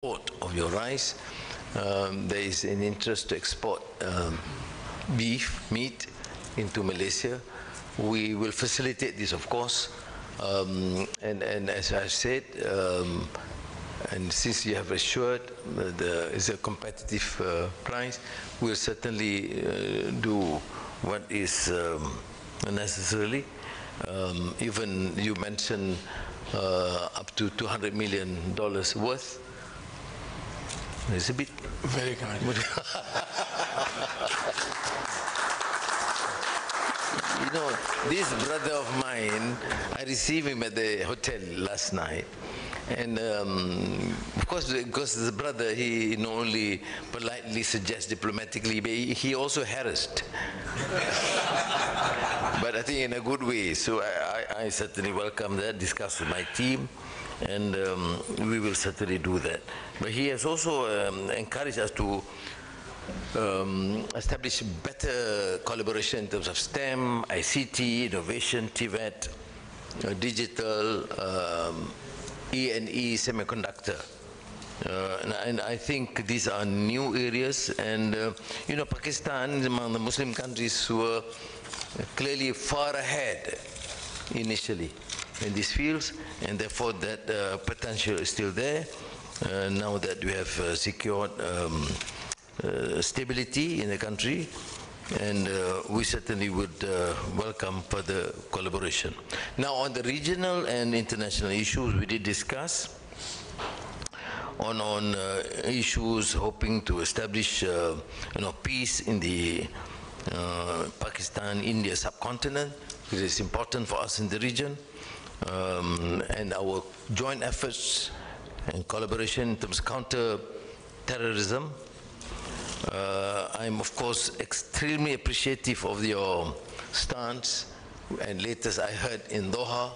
export of your rice. There is an interest to export beef, meat into Malaysia. We will facilitate this, of course. And as I said, and since you have assured there is a competitive price, we'll certainly do what is necessary. Even you mentioned up to $200 million worth. It's a bit very kind. You know, this brother of mine, I received him at the hotel last night. And of course, because the brother, he not only politely suggests diplomatically, but he also harassed. But I think in a good way. So I certainly welcome that, discuss with my team, and we will certainly do that. But he has also encouraged us to establish better collaboration in terms of STEM, ICT, innovation, TVET, digital, E&E, semiconductor. And I think these are new areas. And you know, Pakistan is among the Muslim countries who were clearly far ahead initially in these fields, and therefore that potential is still there. Now that we have secured stability in the country, and we certainly would welcome further collaboration. Now, on the regional and international issues, we did discuss on issues hoping to establish peace in the Pakistan-India subcontinent, which is important for us in the region, and our joint efforts and collaboration in terms of counter-terrorism. I'm of course extremely appreciative of your stance, and latest I heard in Doha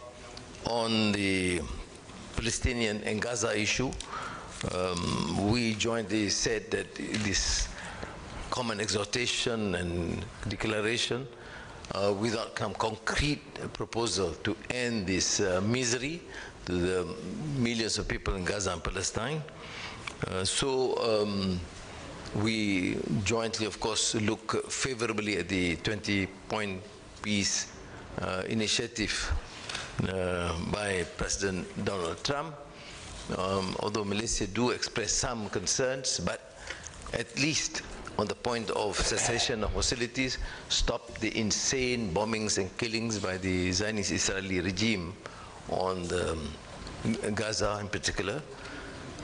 on the Palestinian and Gaza issue. We jointly said that this common exhortation and declaration without some concrete proposal to end this misery to the millions of people in Gaza and Palestine. We jointly, of course, look favorably at the 20-point peace initiative by President Donald Trump. Although Malaysia do express some concerns, but at least on the point of cessation of hostilities, stop the insane bombings and killings by the Zionist Israeli regime on the Gaza in particular.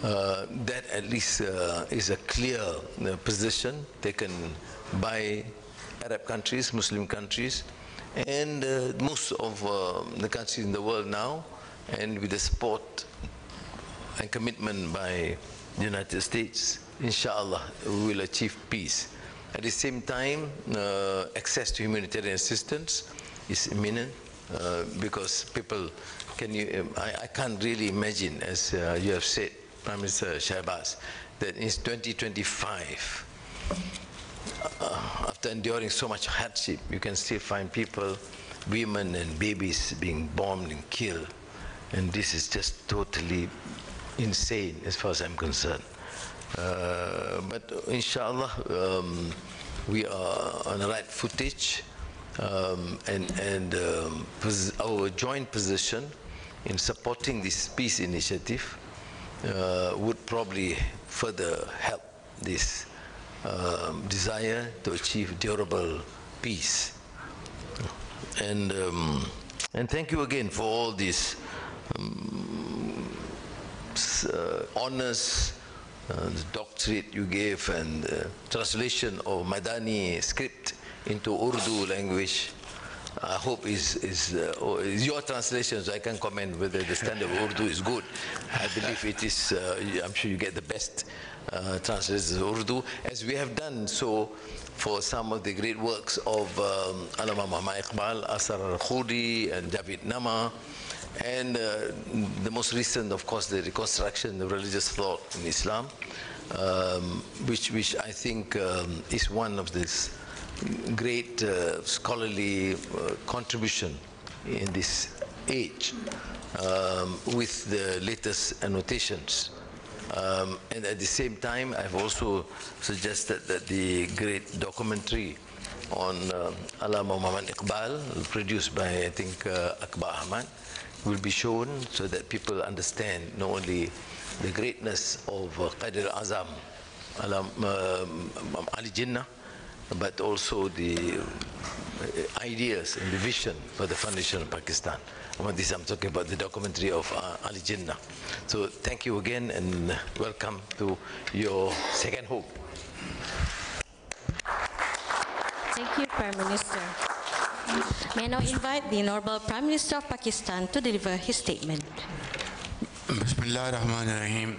That at least is a clear position taken by Arab countries, Muslim countries, and most of the countries in the world now, and with the support and commitment by the United States, inshallah, we will achieve peace. At the same time, access to humanitarian assistance is imminent because people, I can't really imagine, as you have said, Prime Minister Shehbaz, that in 2025, after enduring so much hardship, you can still find people, women and babies being bombed and killed. And this is just totally insane as far as I'm concerned. But inshallah, we are on the right footage, and our joint position in supporting this peace initiative would probably further help this desire to achieve durable peace. And thank you again for all these honors, the doctorate you gave, and translation of Madani script into Urdu language. I hope is your translation, so I can comment whether the standard of Urdu is good. I believe it is. I'm sure you get the best translations of Urdu, as we have done so for some of the great works of Allama Muhammad Iqbal, Asar al-Khudi, and Javid Nama, and the most recent, of course, the reconstruction of religious thought in Islam, which I think is one of these great scholarly contribution in this age with the latest annotations And at the same time, I've also suggested that the great documentary on Allama Muhammad Iqbal, produced by, I think, Akbar Ahmad, will be shown so that people understand not only the greatness of Qaid al-Azam, Ali Jinnah, but also the ideas and the vision for the foundation of Pakistan. This I'm talking about the documentary of Ali Jinnah. So thank you again and welcome to your second home. Thank you, Prime Minister. May I now invite the Honorable Prime Minister of Pakistan to deliver his statement. Bismillah ar-Rahman ar-Rahim.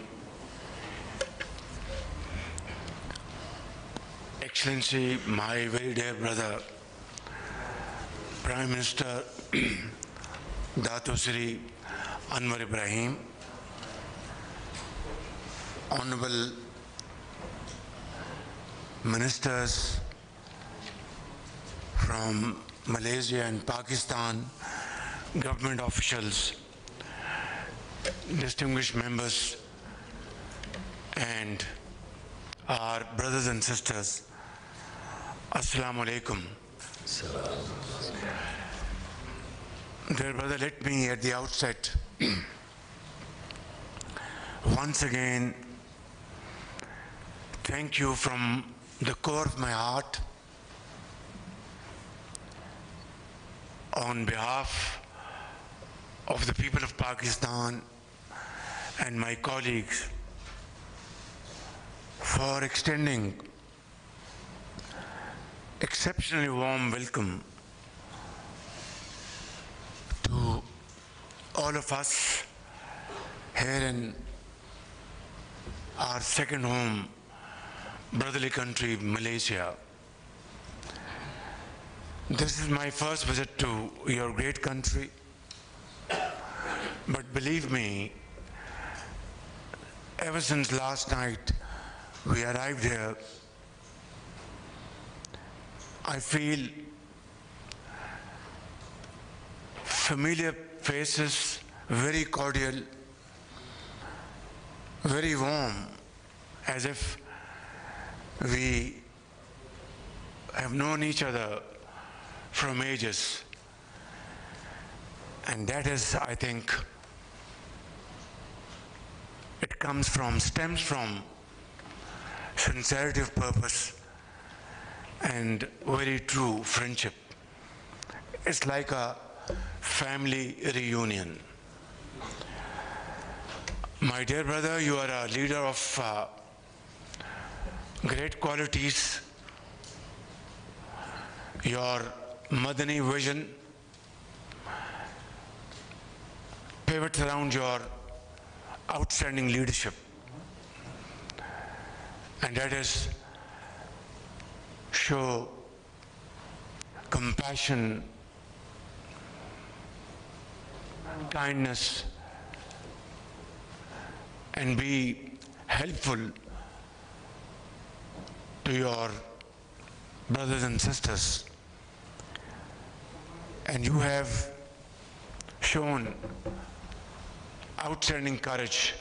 Excellency, my very dear brother, Prime Minister Dato Sri Anwar Ibrahim, Honorable Ministers from Malaysia and Pakistan, government officials, distinguished members, and our brothers and sisters, Assalamu alaikum. Dear brother, let me at the outset once again thank you from the core of my heart on behalf of the people of Pakistan and my colleagues for extending exceptionally warm welcome to all of us here in our second home, brotherly country, Malaysia. This is my first visit to your great country, but believe me, ever since last night we arrived here, I feel familiar faces, very cordial, very warm, as if we have known each other from ages. And that is, I think, it stems from sincerity of purpose and very true friendship. It's like a family reunion. My dear brother, you are a leader of great qualities. Your Madani vision pivots around your outstanding leadership, and that is show compassion, kindness, and be helpful to your brothers and sisters. And you have shown outstanding courage,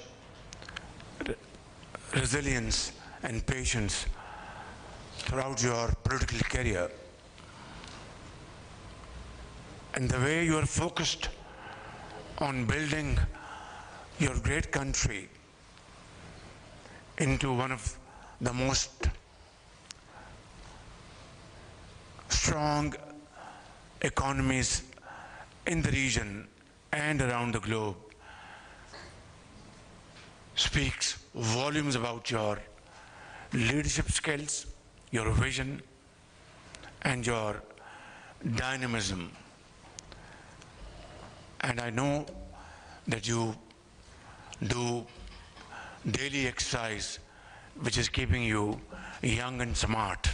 resilience, and patience throughout your political career. And the way you are focused on building your great country into one of the most strong economies in the region and around the globe speaks volumes about your leadership skills, your vision, and your dynamism. And I know that you do daily exercise, which is keeping you young and smart.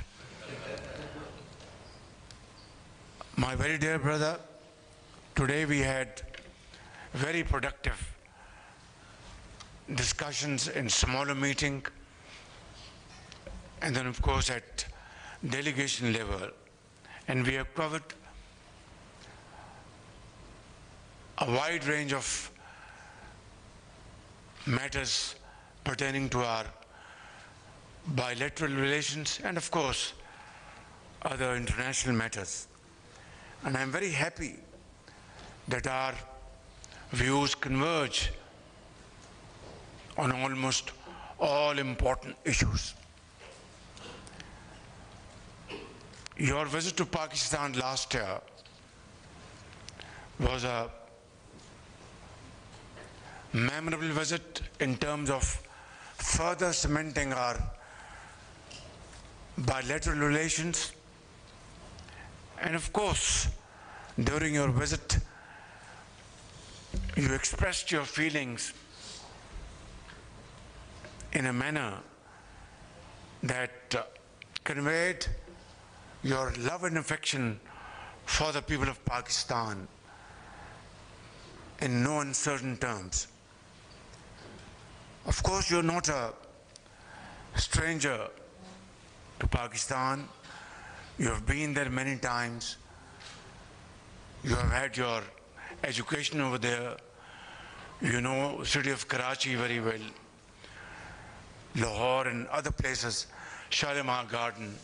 My very dear brother, today we had very productive discussions in smaller meeting, and then of course at delegation level, and we have covered a wide range of matters pertaining to our bilateral relations and, of course, other international matters. And I'm very happy that our views converge on almost all important issues. Your visit to Pakistan last year was a memorable visit in terms of further cementing our bilateral relations. And of course, during your visit, you expressed your feelings in a manner that conveyed your love and affection for the people of Pakistan in no uncertain terms. Of course, you're not a stranger to Pakistan. You have been there many times. You have had your education over there. You know the city of Karachi very well, Lahore and other places, Shalimar Garden.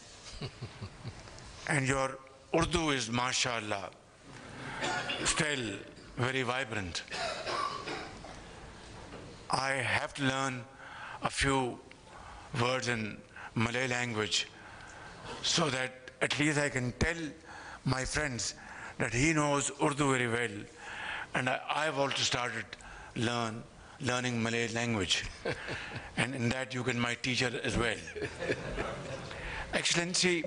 And your Urdu is, mashallah, still very vibrant. I have to learn a few words in Malay language so that at least I can tell my friends that he knows Urdu very well. And I've also started learning Malay language. And in that you can my teacher as well. Excellency,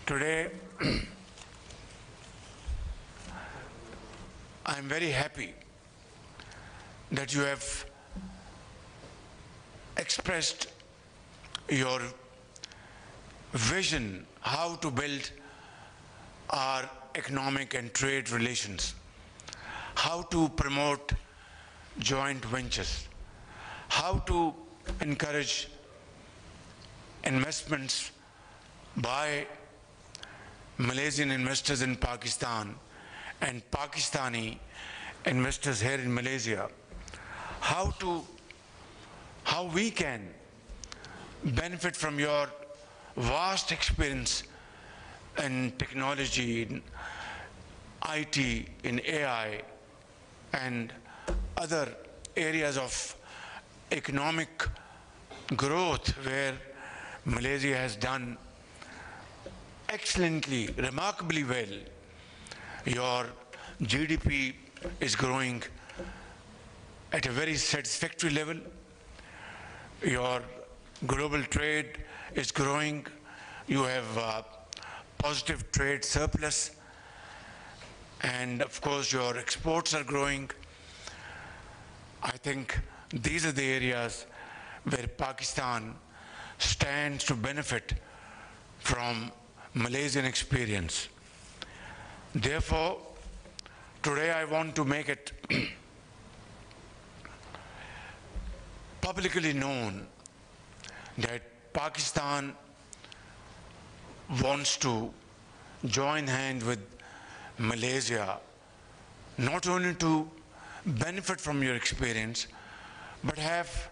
today I'm very happy that you have expressed your vision how to build our economic and trade relations, how to promote joint ventures, how to encourage investments by Malaysian investors in Pakistan and Pakistani investors here in Malaysia, how we can benefit from your vast experience in technology, in IT, in AI, and other areas of economic growth where Malaysia has done excellently, remarkably well. Your GDP is growing at a very satisfactory level. Your global trade is growing. You have a positive trade surplus. And of course, your exports are growing. I think these are the areas where Pakistan stands to benefit from Malaysian experience. Therefore, today I want to make it publicly known that Pakistan wants to join hands with Malaysia, not only to benefit from your experience, but have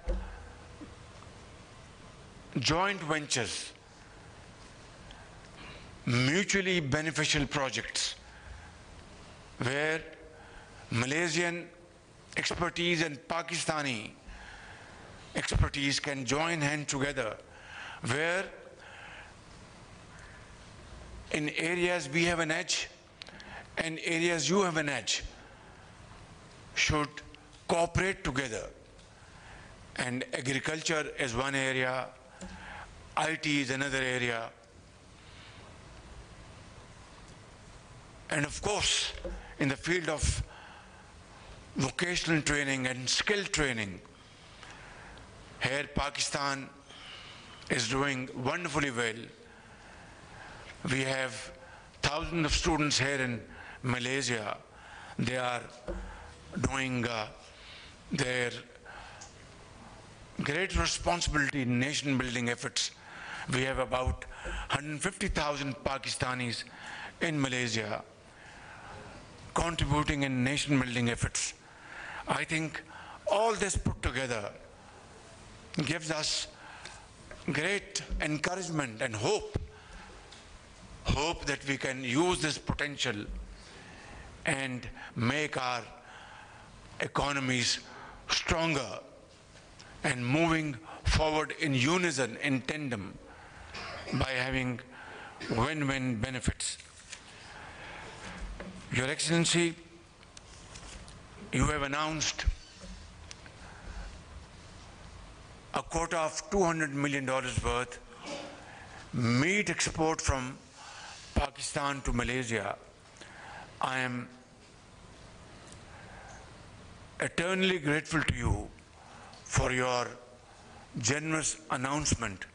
joint ventures, mutually beneficial projects, where Malaysian expertise and Pakistani expertise can join hands together, where in areas we have an edge and areas you have an edge should cooperate together. And agriculture is one area, IT is another area. And of course, in the field of vocational training and skill training, here Pakistan is doing wonderfully well. We have thousands of students here in Malaysia. They are doing their great responsibility in nation building efforts. We have about 150,000 Pakistanis in Malaysia contributing in nation building efforts. I think all this put together gives us great encouragement and hope that we can use this potential and make our economies stronger and moving forward in unison, in tandem, by having win-win benefits. Your Excellency, you have announced a quota of $200 million worth meat export from Pakistan to Malaysia. I am eternally grateful to you for your generous announcement.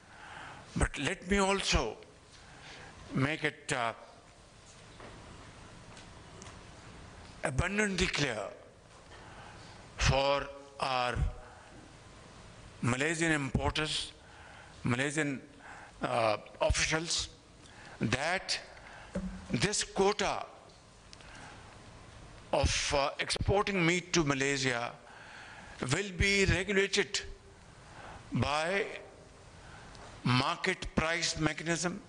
But let me also make it abundantly clear for our Malaysian importers, Malaysian officials, that this quota of exporting meat to Malaysia will be regulated by market price mechanism,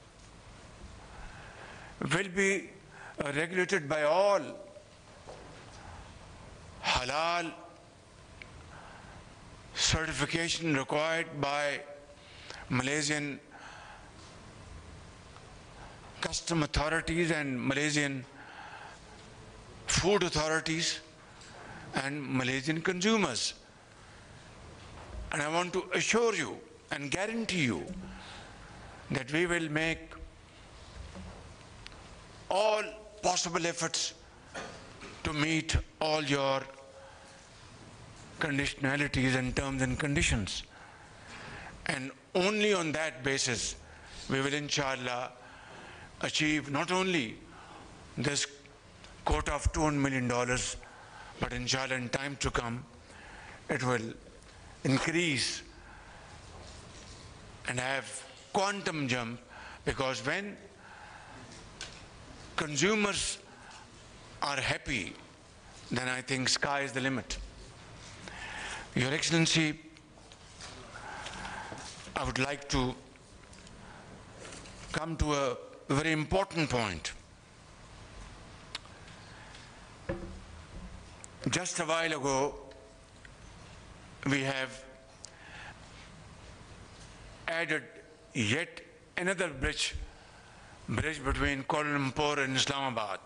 will be regulated by all halal certification required by Malaysian custom authorities and Malaysian food authorities and Malaysian consumers. And I want to assure you and guarantee you that we will make all possible efforts to meet all your conditionalities and terms and conditions. And only on that basis we will, inshallah, achieve not only this quota of $200 million, but inshallah in time to come it will increase and have quantum jump, because when consumers are happy, then I think sky is the limit. Your Excellency, I would like to come to a very important point. Just a while ago, we have added yet another bridge between Kuala Lumpur and Islamabad,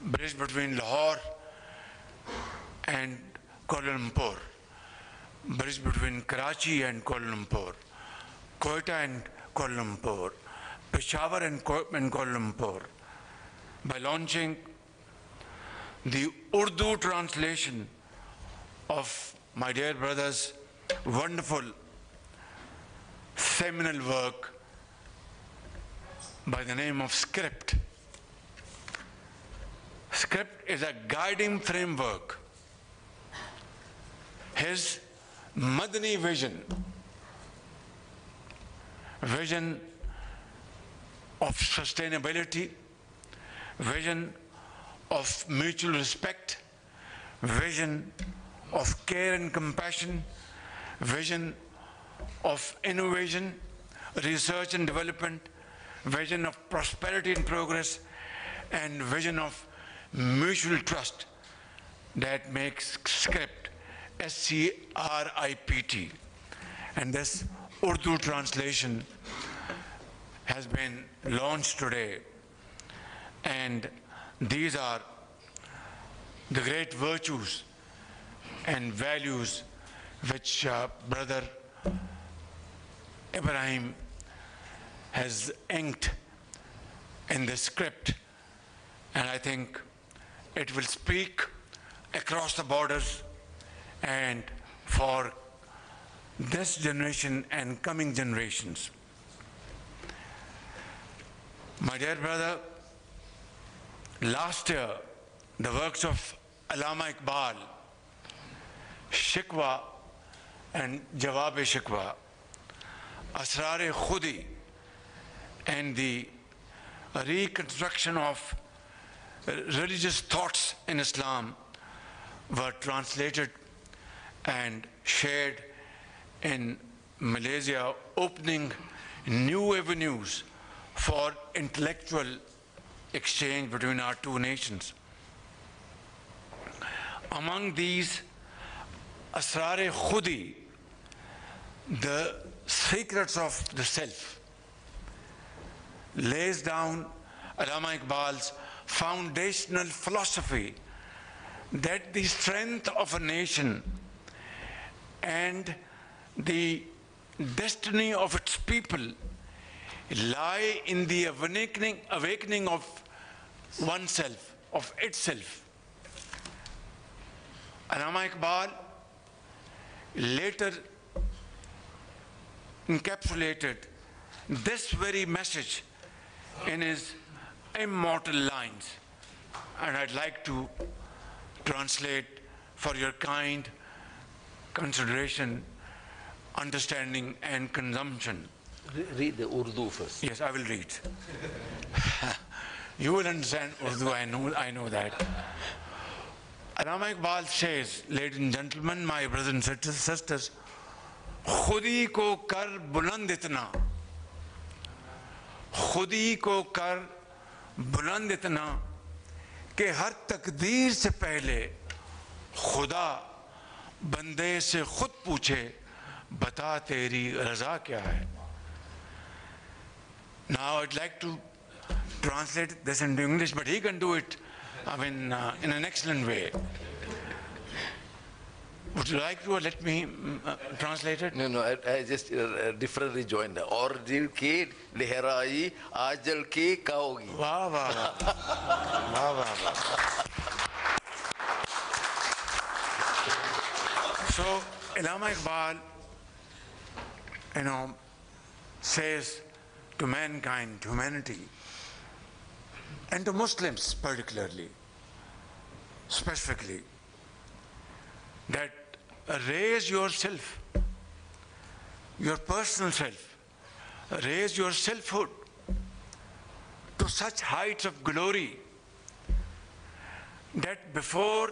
bridge between Lahore and Kuala Lumpur, bridge between Karachi and Kuala Lumpur, Quetta and Kuala Lumpur, Peshawar and Kuala Lumpur, by launching the Urdu translation of my dear brother's wonderful seminal work by the name of Script. Script is a guiding framework. His Madani vision of sustainability, vision of mutual respect, vision of care and compassion, vision of innovation, research and development, vision of prosperity and progress, and vision of mutual trust that makes Script, S-C-R-I-P-T. And this Urdu translation has been launched today. And these are the great virtues and values which Brother Ibrahim has inked in the Script. And I think it will speak across the borders and for this generation and coming generations. My dear brother, last year, the works of Allama Iqbal, Shikwa and Jawab-e-Shikwa, Asrar-e-Khudi, and the reconstruction of religious thoughts in Islam were translated and shared in Malaysia, opening new avenues for intellectual exchange between our two nations. Among these, Asrar-e Khudi, the secrets of the self, lays down Allama Iqbal's foundational philosophy that the strength of a nation and the destiny of its people lie in the awakening of oneself, of itself. Allama Iqbal later encapsulated this very message in his immortal lines, and I'd like to translate for your kind consideration, understanding and consumption. Read the Urdu first. Yes, I will read. You will understand Urdu, I know that. Allama Iqbal says, ladies and gentlemen, my brothers and sisters, khudi ko kar buland itna, khudi ko kar buland itna, कि हर तकदीर से पहले खुदा बंदे से खुद पूछे बता तेरी रजा क्या है. Now I'd like to translate this into English, but he can do it, in an excellent way. Would you like to let me translate it? No, I just differently joined. और दिल की लहराई आजल की काओगी. वाह वाह वाह वाह वाह. So Allama Iqbal, says to mankind, to humanity, and to Muslims particularly, specifically, that raise yourself, your personal self, raise your selfhood to such heights of glory that before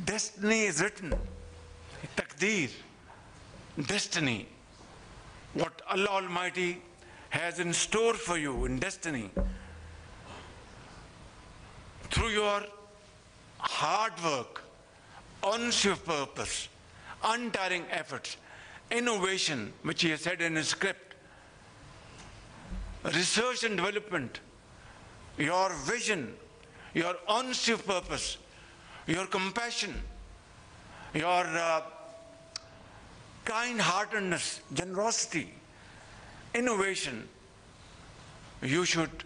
destiny is written, taqdeer, destiny, what Allah Almighty has in store for you in destiny, through your hard work, honesty of purpose, untiring efforts, innovation, which he has said in his script, research and development, your vision, your honesty of purpose, your compassion, your kind-heartedness, generosity, innovation, you should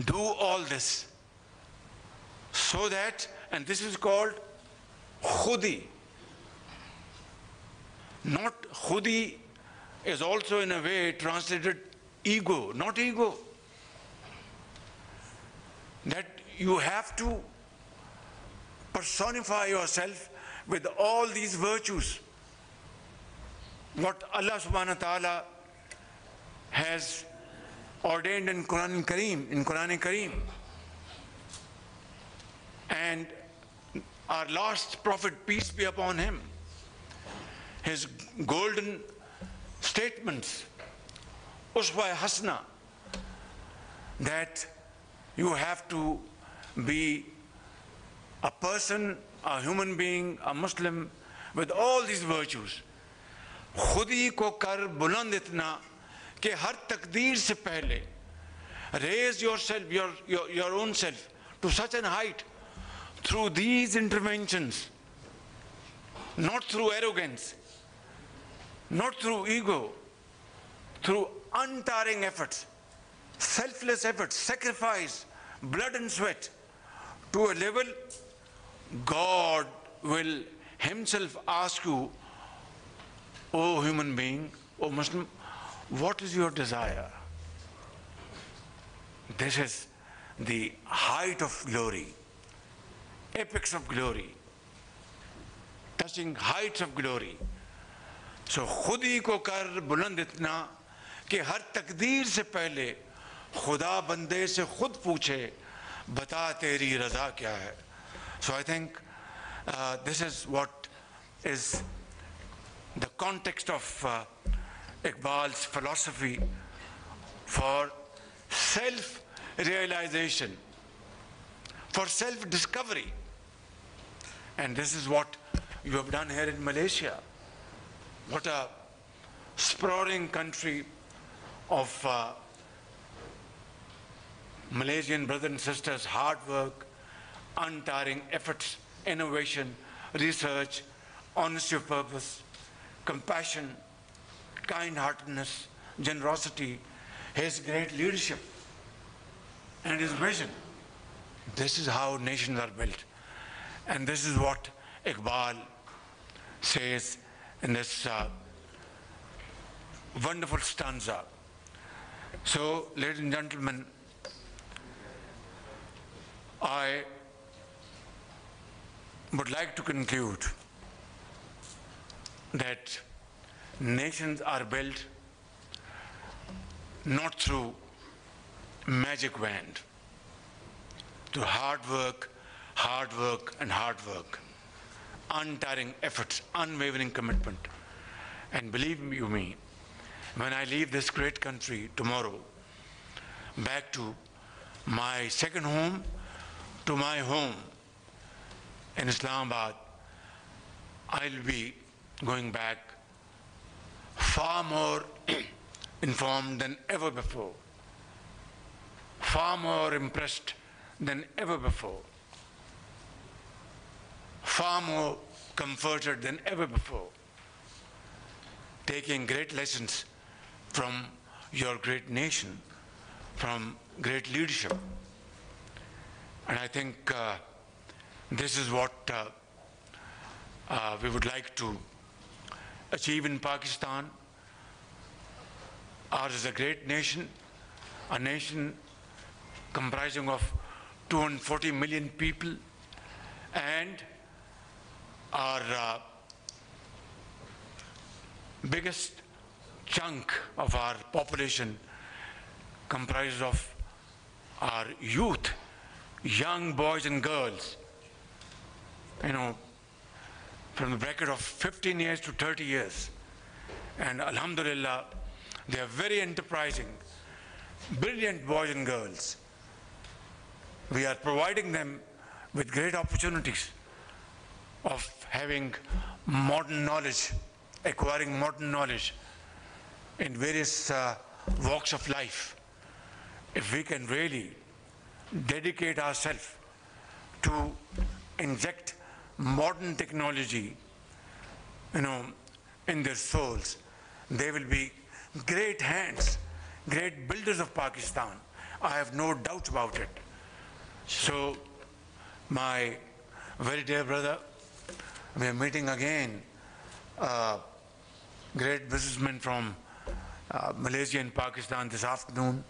do all this so that, and this is called khudi. Not khudi is also in a way translated ego, not ego. That you have to personify yourself with all these virtues. What Allah subhanahu wa ta'ala has ordained in Quran Kareem. And our last prophet, peace be upon him, his golden statements, uswa hasna, that you have to be a person, a human being, a Muslim with all these virtues. Khudi ko kar buland itna कि हर तकदीर से पहले raise yourself, your own self to such an height through these interventions, not through arrogance, not through ego, through untiring efforts, selfless efforts, sacrifice, blood and sweat, to a level God will himself ask you, O human being, O Muslim, what is your desire? This is the height of glory, apex of glory, touching heights of glory. So, khudi ko kar buland itna कि हर तकदीर से पहले खुदा बंदे से खुद पूछे बता तेरी रजा क्या है. So I think this is what is context of Iqbal's philosophy for self-realization, for self-discovery. And this is what you have done here in Malaysia. What a sprawling country of Malaysian brothers and sisters, hard work, untiring efforts, innovation, research, honesty of purpose, compassion, kind-heartedness, generosity, his great leadership, and his vision. This is how nations are built. And this is what Iqbal says in this wonderful stanza. So, ladies and gentlemen, I would like to conclude that nations are built not through magic wand, through hard work, and hard work, untiring efforts, unwavering commitment. And believe you me, when I leave this great country tomorrow, back to my second home, to my home in Islamabad, I'll be going back far more informed than ever before, far more impressed than ever before, far more comforted than ever before, taking great lessons from your great nation, from great leadership. And I think this is what we would like to achieve in Pakistan. Ours is a great nation, a nation comprising of 240 million people, and our biggest chunk of our population comprises of our youth, young boys and girls, from the bracket of 15 years to 30 years. And alhamdulillah, they are very enterprising, brilliant boys and girls. We are providing them with great opportunities of having modern knowledge, acquiring modern knowledge in various walks of life. If we can really dedicate ourselves to inject modern technology, in their souls, they will be great hands, great builders of Pakistan. I have no doubt about it. So, my very dear brother, we are meeting again a great businessman from Malaysia and Pakistan this afternoon.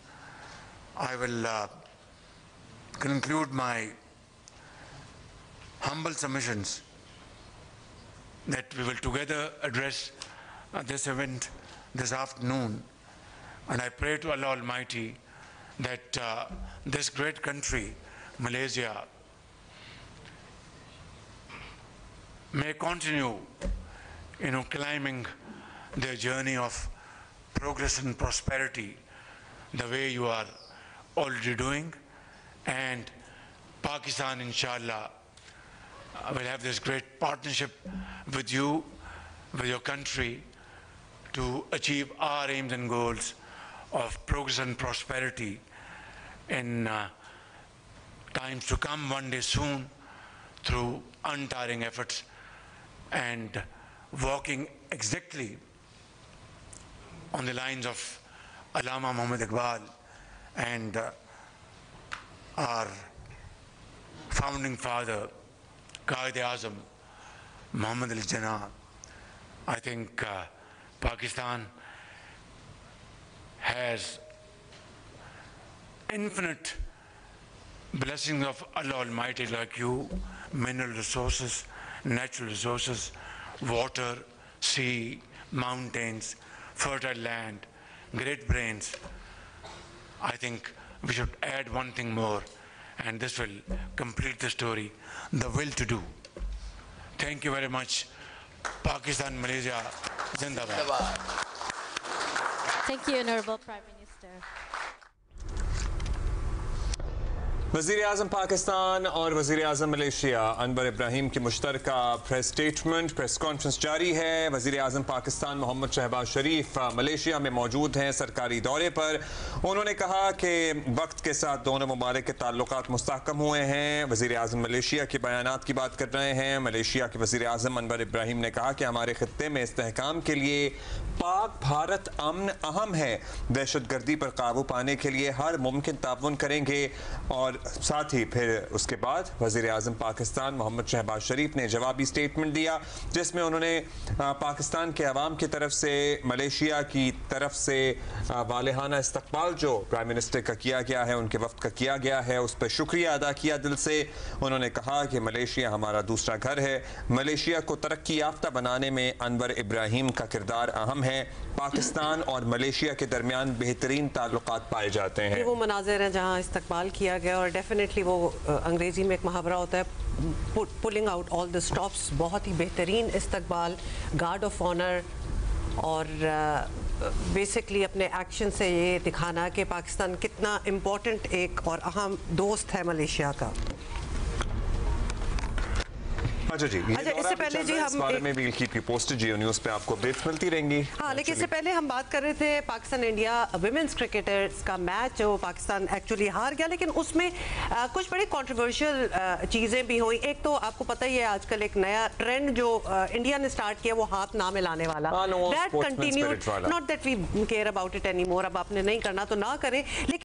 I will conclude my humble submissions that we will together address this event this afternoon. And I pray to Allah Almighty that this great country, Malaysia, may continue, climbing their journey of progress and prosperity the way you are already doing. And Pakistan, inshallah, will have this great partnership with you, with your country, to achieve our aims and goals of progress and prosperity in times to come, one day soon, through untiring efforts and walking exactly on the lines of Allama Muhammad Iqbal and our founding father, Qaid-e-Azam, Muhammad al-Jinnah. I think Pakistan has infinite blessings of Allah Almighty like you, mineral resources, natural resources, water, sea, mountains, fertile land, great brains. I think we should add one thing more, and this will complete the story: the will to do. Thank you very much, Pakistan, Malaysia. जिंदाबाद। Thank you, Honorable Prime Minister. वज़ीर-ए-आज़म पाकिस्तान और वज़ीर-ए-आज़म Malaysia Anwar Ibrahim की मुश्तरका press statement press conference जारी है। वज़ीर-ए-आज़म पाकिस्तान मोहम्मद शहबाज शरीफ Malaysia में मौजूद हैं सरकारी दौरे पर। उन्होंने कहा कि वक्त के साथ दोनों ममालिक के ताल्लुकात मुस्तहकम हुए हैं। वज़ीर-ए-आज़म मलेशिया के बयानात की बात कर रहे हैं। मलेशिया के वज़ीर-ए-आज़म अनवर इब्राहीम ने कहा कि हमारे खित्ते में इस्तेहकाम के लिए पाक भारत अमन अहम है। दहशतगर्दी पर काबू पाने के लिए हर मुमकिन ताउन करेंगे। और साथ ही फिर उसके बाद वज़ीर-ए-आज़म पाकिस्तान मोहम्मद शहबाज शरीफ ने जवाबी स्टेटमेंट दिया, जिसमें उन्होंने पाकिस्तान के अवाम की तरफ से मलेशिया की तरफ से वालेहाना इस्तकबाल जो प्राइम मिनिस्टर का किया गया है, उनके वक्त का किया गया है, उस पर शुक्रिया अदा किया दिल से। उन्होंने कहा कि मलेशिया हमारा दूसरा घर है। मलेशिया को तरक्की याफ्ता बनाने में अनवर इब्राहीम का किरदार अहम है। पाकिस्तान और मलेशिया के दरमियान बेहतरीन ताल्लुकात पाए जाते हैं। वो मनाज़िर हैं जहाँ इस्तकबाल किया गया और डेफिनेटली वो अंग्रेज़ी में एक मुहावरा होता है pulling out all the stops. बहुत ही बेहतरीन इस्तकबाल, गार्ड ऑफ ऑनर और बेसिकली अपने एक्शन से ये दिखाना कि पाकिस्तान कितना इम्पोर्टेंट एक और अहम दोस्त है मलेशिया का। अच्छा जी, इससे पहले जी हम बारे में we'll keep you posted Geo News पे आपको अपडेट्स मिलती रहेंगी। हाँ, लेकिन इससे पहले हम बात कर रहे थे पाकिस्तान इंडिया विमेंस क्रिकेटर्स का मैच जो पाकिस्तान एक्चुअली हार गया, लेकिन उसमें कुछ बड़ी कंट्रोवर्शियल चीज़ें भी हुई। एक तो आपको पता ही है आजकल एक नया ट्रेंड जो इंडिया ने स्टार्ट किया वो हाथ ना मिलाने वाला, that continued, not that we care about it any more. अब आपने नहीं करना तो ना करें, लेकिन